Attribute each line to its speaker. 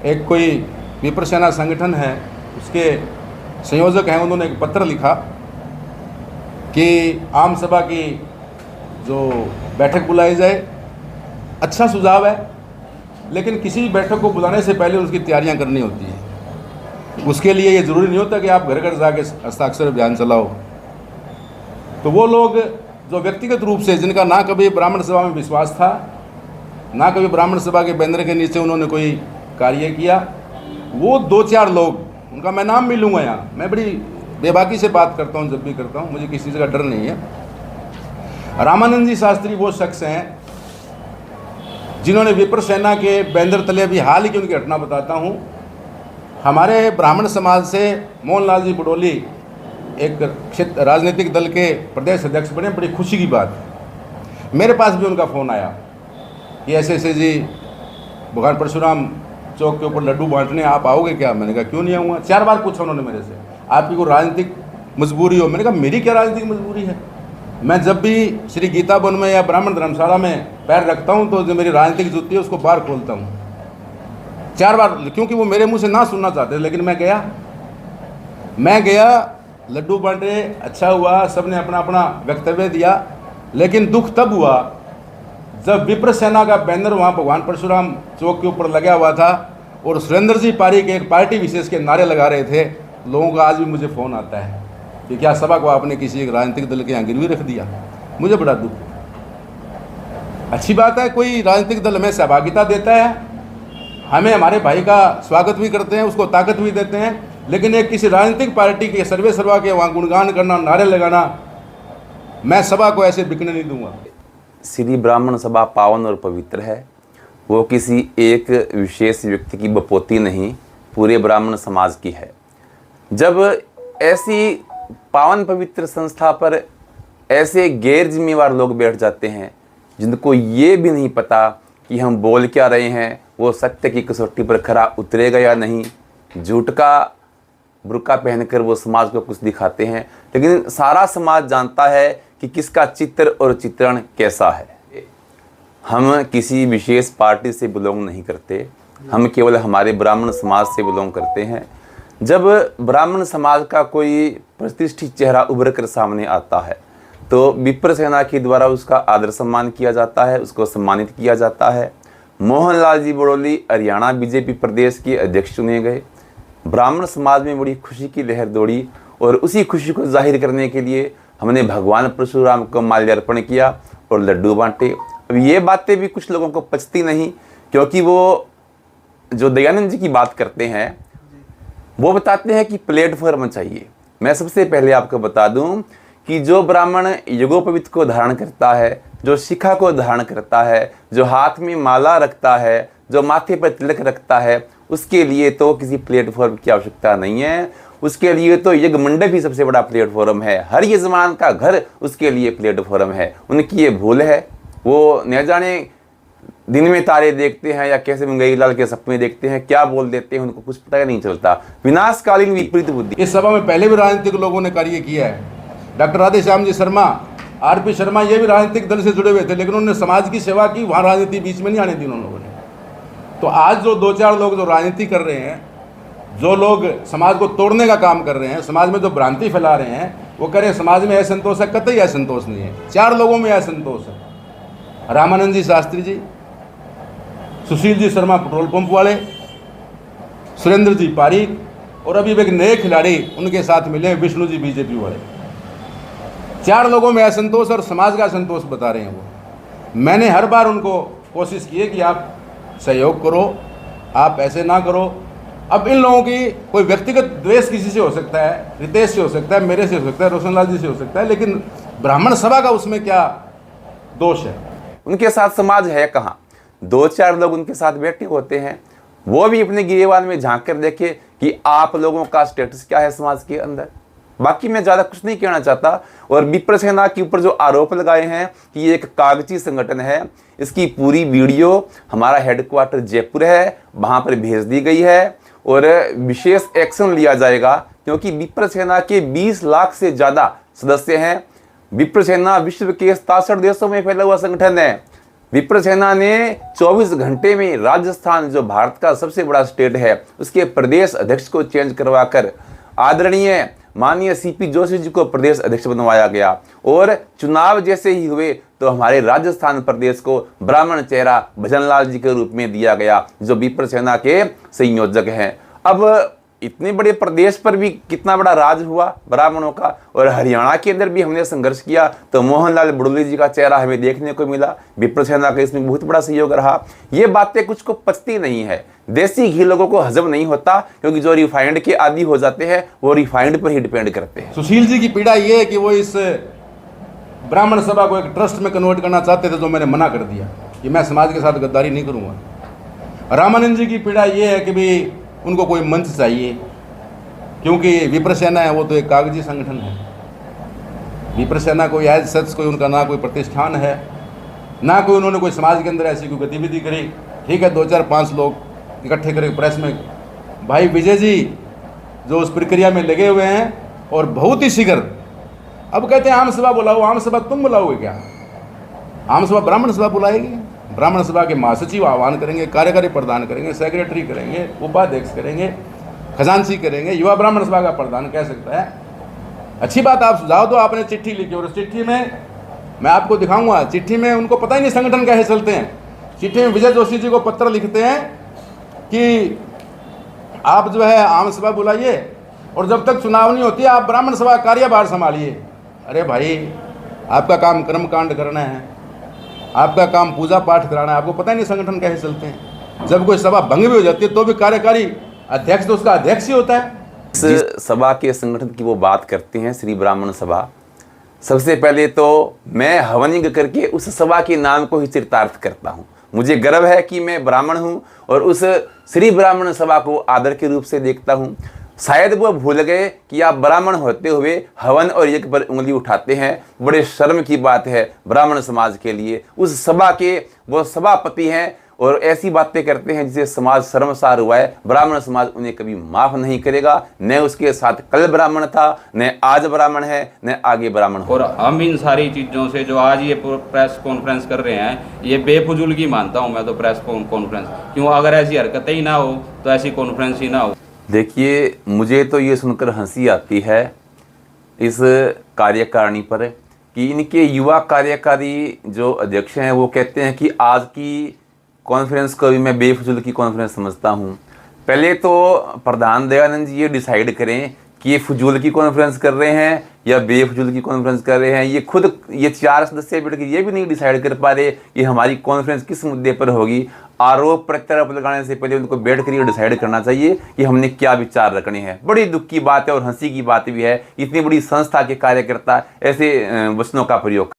Speaker 1: एक कोई विप्रसेना संगठन है, उसके संयोजक हैं, उन्होंने एक पत्र लिखा कि आम सभा की जो बैठक बुलाई जाए। अच्छा सुझाव है, लेकिन किसी बैठक को बुलाने से पहले उसकी तैयारियां करनी होती हैं। उसके लिए ये ज़रूरी नहीं होता कि आप घर घर जाके हस्ताक्षर अभियान चलाओ। तो वो लोग जो व्यक्तिगत रूप से, जिनका ना कभी ब्राह्मण सभा में विश्वास था, ना कभी ब्राह्मण सभा के बैनर के नीचे उन्होंने कोई कार्य किया, वो 2-4 लोग, उनका मैं नाम भी लूँगा यहाँ, मैं बड़ी बेबाकी से बात करता हूँ जब भी करता हूँ, मुझे किसी चीज़ का डर नहीं है। रामानंद जी शास्त्री वो शख्स हैं जिन्होंने विप्रसेना के बैनर तले, अभी हाल ही की उनकी घटना बताता हूँ, हमारे ब्राह्मण समाज से मोहनलाल जी बडोली एक क्षेत्र राजनीतिक दल के प्रदेश अध्यक्ष बने। बड़ी खुशी की बात है। मेरे पास भी उनका फ़ोन आया कि ऐसे ऐसे जी भगवान परशुराम चौक के ऊपर लड्डू बांटने आप आओगे क्या? मैंने कहा क्यों नहीं आऊँगा। 4 बार पूछा उन्होंने मेरे से, आपकी कोई राजनीतिक मजबूरी हो? मैंने कहा मेरी क्या राजनीतिक मजबूरी है, मैं जब भी श्री गीता वन में या ब्राह्मण धर्मशाला में पैर रखता हूँ तो जो मेरी राजनीतिक जूती है उसको बाहर खोलता हूँ। 4 बार, क्योंकि वो मेरे मुंह से ना सुनना चाहते, लेकिन मैं गया, लड्डू बांटे, अच्छा हुआ, सबने अपना अपना वक्तव्य दिया। लेकिन दुख तब हुआ जब विप्रसेना का बैनर वहाँ भगवान परशुराम चौक के ऊपर लगा हुआ था और सुरेंद्र जी पारी के एक पार्टी विशेष के नारे लगा रहे थे। लोगों का आज भी मुझे फ़ोन आता है कि क्या सभा को आपने किसी एक राजनीतिक दल के यहाँ गिरवी रख दिया। मुझे बड़ा दुख है। अच्छी बात है, कोई राजनीतिक दल हमें सहभागिता देता है, हमें हमारे भाई का स्वागत भी करते हैं, उसको ताकत भी देते हैं, लेकिन एक किसी राजनीतिक पार्टी के सर्वे सर्वा के वहाँ गुणगान करना, नारे लगाना, मैं सभा को ऐसे बिकने नहीं दूंगा।
Speaker 2: श्री ब्राह्मण सभा पावन और पवित्र है। वो किसी एक विशेष व्यक्ति की बपोती नहीं, पूरे ब्राह्मण समाज की है। जब ऐसी पावन पवित्र संस्था पर ऐसे गैर जिम्मेवार लोग बैठ जाते हैं जिनको ये भी नहीं पता कि हम बोल क्या रहे हैं, वो सत्य की कसौटी पर खरा उतरेगा या नहीं, झूठ का बुर्का पहनकर वो समाज को कुछ दिखाते हैं, लेकिन सारा समाज जानता है कि किसका चित्र और चित्रण कैसा है। हम किसी विशेष पार्टी से बिलोंग नहीं करते, हम केवल हमारे ब्राह्मण समाज से बिलोंग करते हैं। जब ब्राह्मण समाज का कोई प्रतिष्ठित चेहरा उभर कर सामने आता है तो विप्रसेना के द्वारा उसका आदर सम्मान किया जाता है, उसको सम्मानित किया जाता है। मोहनलाल जी बडोली हरियाणा बीजेपी प्रदेश के अध्यक्ष चुने गए। ब्राह्मण समाज में बड़ी खुशी की लहर दौड़ी और उसी खुशी को जाहिर करने के लिए हमने भगवान परशुराम को माल्यार्पण किया और लड्डू बांटे। अब ये बातें भी कुछ लोगों को पचती नहीं, क्योंकि वो जो दयानंद जी की बात करते हैं वो बताते हैं कि प्लेटफॉर्म चाहिए। मैं सबसे पहले आपको बता दूं कि जो ब्राह्मण यज्ञोपवीत को धारण करता है, जो शिखा को धारण करता है, जो हाथ में माला रखता है, जो माथे पर तिलक रखता है, उसके लिए तो किसी प्लेटफॉर्म की आवश्यकता नहीं है। उसके लिए तो यज्ञ मंडप ही सबसे बड़ा प्लेटफॉर्म है। हर यजमान का घर उसके लिए प्लेटफॉर्म है। उनकी ये भूल है, वो न जाने दिन में तारे देखते हैं या कैसे मंगई लाल के सपने देखते हैं, क्या बोल देते हैं, उनको कुछ पता ही नहीं चलता। विनाशकालीन विपरीत बुद्धि।
Speaker 1: इस सभा में पहले भी राजनीतिक लोगों ने कार्य किया है। डॉक्टर राधेश्याम जी शर्मा, आरपी शर्मा, ये भी राजनीतिक दल से जुड़े हुए थे, लेकिन उन्होंने समाज की सेवा की, वहाँ राजनीति बीच में नहीं आने दी उन लोगों ने। तो आज जो 2-4 लोग जो राजनीति कर रहे हैं, जो लोग समाज को तोड़ने का काम कर रहे हैं, समाज में जो भ्रांति फैला रहे हैं, वो कह रहे हैं समाज में असंतोष है। कतई असंतोष नहीं है, 4 लोगों में असंतोष है। रामानंद जी शास्त्री जी, सुशील जी शर्मा पेट्रोल पंप वाले, सुरेंद्र जी पारीक, और अभी एक नए खिलाड़ी उनके साथ मिले विष्णु जी बीजेपी वाले। 4 लोगों में असंतोष और समाज का असंतोष बता रहे हैं वो। मैंने हर बार उनको कोशिश की है कि आप सहयोग करो, आप ऐसे ना करो। अब इन लोगों की कोई व्यक्तिगत द्वेष किसी से हो सकता है, रितेश से हो सकता है, मेरे से हो सकता है, रोशनलाल जी से हो सकता है, लेकिन ब्राह्मण सभा का उसमें क्या दोष है?
Speaker 2: उनके साथ समाज है कहाँ? 2-4 लोग उनके साथ बैठे होते हैं, वो भी अपने गिरेबान में झांक कर देखे कि आप लोगों का स्टेटस क्या है समाज के अंदर। बाकी मैं ज़्यादा कुछ नहीं कहना चाहता। और विप्रसेना के ऊपर जो आरोप लगाए हैं कि ये एक कागजी संगठन है, इसकी पूरी वीडियो हमारा हेडक्वार्टर जयपुर है, वहाँ पर भेज दी गई है और विशेष एक्शन लिया जाएगा, क्योंकि विप्रसेना के 20 लाख से ज़्यादा सदस्य हैं। विप्रसेना विश्व के 67 देशों में फैला हुआ संगठन है। विप्र सेना ने 24 घंटे में राजस्थान, जो भारत का सबसे बड़ा स्टेट है, उसके प्रदेश अध्यक्ष को चेंज करवाकर आदरणीय माननीय सीपी जोशी जी को प्रदेश अध्यक्ष बनवाया गया। और चुनाव जैसे ही हुए तो हमारे राजस्थान प्रदेश को ब्राह्मण चेहरा भजनलाल जी के रूप में दिया गया, जो विप्र सेना के संयोजक हैं। अब इतने बड़े प्रदेश पर भी कितना बड़ा राज हुआ ब्राह्मणों का। और हरियाणा के अंदर भी हमने संघर्ष किया तो मोहनलाल बुड़ली जी का चेहरा हमें देखने को मिला। विप्र सेना का इसमें बहुत बड़ा सहयोग रहा। ये बातें कुछ को पचती नहीं है, देसी घी लोगों को हजम नहीं होता, क्योंकि जो रिफाइंड के आदी हो जाते हैं वो रिफाइंड पर ही डिपेंड करते हैं।
Speaker 1: सुशील जी की पीड़ा ये है कि वो इस ब्राह्मण सभा को एक ट्रस्ट में कन्वर्ट करना चाहते थे, जो मैंने मना कर दिया कि मैं समाज के साथ गद्दारी नहीं करूँगा। रामानंद जी की पीड़ा ये है कि भी उनको कोई मंच चाहिए, क्योंकि विप्र सेना है वो तो एक कागजी संगठन है। विप्र सेना कोई एज सच कोई उनका ना कोई प्रतिष्ठान है, ना कोई उन्होंने कोई समाज के अंदर ऐसी कोई गतिविधि करी। ठीक है, 2-4-5 लोग इकट्ठे करके प्रेस में, भाई विजय जी जो उस प्रक्रिया में लगे हुए हैं, और बहुत ही शीघ्र अब कहते हैं आम सभा बुलाओ। आम सभा तुम बुलाओगे क्या? आम सभा ब्राह्मण सभा बुलाएगी। ब्राह्मण सभा के महासचिव आह्वान करेंगे, कार्यकारी प्रदान करेंगे, सेक्रेटरी करेंगे, उपाध्यक्ष करेंगे, खजांची करेंगे। युवा ब्राह्मण सभा का प्रधान कह सकता है। अच्छी बात, आप सुझाव दो। आपने चिट्ठी लिखी और उस चिट्ठी में मैं आपको दिखाऊंगा, चिट्ठी में उनको पता ही नहीं संगठन कैसे चलते हैं। चिट्ठी में विजय जोशी जी को पत्र लिखते हैं कि आप जो है आम सभा बुलाइए और जब तक चुनाव नहीं होती आप ब्राह्मण सभा कार्यभार संभालिए। अरे भाई, आपका काम कर्मकांड करना है, आपका काम पूजा पाठ कराना है, आपको पता ही नहीं संगठन कैसे चलते हैं। जब कोई सभा भंग भी हो जाती है तो भी कार्यकारी अध्यक्ष तो उसका अध्यक्ष ही होता है।
Speaker 2: इस सभा के संगठन की वो बात करते हैं, श्री ब्राह्मण सभा। सबसे पहले तो मैं हवनिंग करके उस सभा के नाम को ही चरितार्थ करता हूँ। मुझे गर्व है कि मैं ब्राह्मण हूँ और उस श्री ब्राह्मण सभा को आदर के रूप से देखता हूँ। शायद वो भूल गए कि आप ब्राह्मण होते हुए हवन और यज्ञ पर उंगली उठाते हैं। बड़े शर्म की बात है ब्राह्मण समाज के लिए। उस सभा के वो सभापति हैं और ऐसी बातें करते हैं जिसे समाज शर्मसार हुआ है। ब्राह्मण समाज उन्हें कभी माफ नहीं करेगा। न उसके साथ कल ब्राह्मण था, न आज ब्राह्मण है, न आगे ब्राह्मण हो।
Speaker 3: और हम इन सारी चीज़ों से जो आज ये प्रेस कॉन्फ्रेंस कर रहे हैं, ये बेफजूल की मानता हूँ मैं तो। प्रेस कॉन्फ्रेंस क्यों? अगर ऐसी हरकतें ही ना हो तो ऐसी कॉन्फ्रेंस ही ना हो।
Speaker 2: देखिए, मुझे तो ये सुनकर हंसी आती है इस कार्यकारिणी पर कि इनके युवा कार्यकारी जो अध्यक्ष हैं वो कहते हैं कि आज की कॉन्फ्रेंस को भी मैं बेफजूल की कॉन्फ्रेंस समझता हूँ। पहले तो प्रधान दयानंद जी ये डिसाइड करें कि ये फजूल की कॉन्फ्रेंस कर रहे हैं या बेफजूल की कॉन्फ्रेंस कर रहे हैं। ये खुद ये 4 सदस्य बैठ के ये भी नहीं डिसाइड कर पा रहे कि हमारी कॉन्फ्रेंस किस मुद्दे पर होगी। आरोप प्रत्यारोप लगाने से पहले उनको बैठ कर ये डिसाइड करना चाहिए कि हमने क्या विचार रखने हैं। बड़ी दुख की बात है और हंसी की बात भी है, इतनी बड़ी संस्था के कार्यकर्ता ऐसे वचनों का प्रयोग